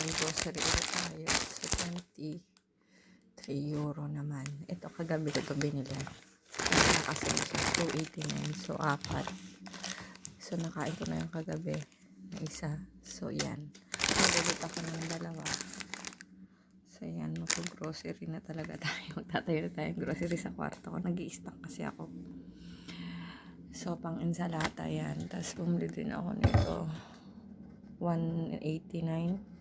may grocery ulit tayo. So, 23 euro naman. Ito, kagabi ko ito binili. Kasi 289. So, 4. So, nakain ko na yung kagabi na isa. So, yan. Magulit ako ng dalawa. So, yan. Mag-grocery na talaga tayo. Magtatayo na tayong grocery sa kwarto ko. Nag-i-stock kasi ako. So, pang ensalata yan. Tapos, bumili din ako nito. 189.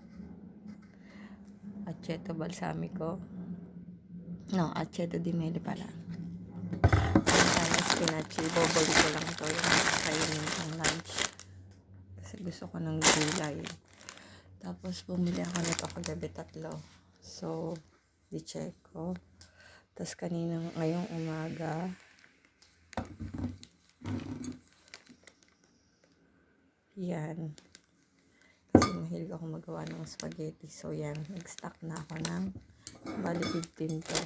Aceto balsamico. No, aceto di mele pala. Sana spinach. Iboboli ko lang ito yung kainin pang lunch. Kasi gusto ko ng gulay. Tapos, bumili ako nito kagabi 3. So, di-check ko. Tapos, ngayong umaga, yan. Kasi mahilig ako magawa ng spaghetti. So, yan. Nag-stock na ako ng bali 15 to.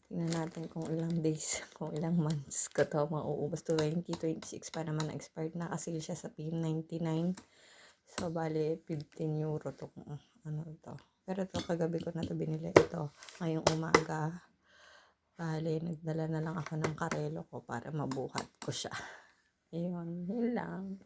Tingnan natin kung ilang days, kung ilang months ko to mauubos. 2026 pa naman na-expired na kasi siya sa P99. So, bali 15 euro to. Ano ito. Pero ito, kagabi ko na to binili. Ito, ngayong umaga. Bali, nagdala na lang ako ng karelo ko para mabuhat ko siya. Ayun, yun lang.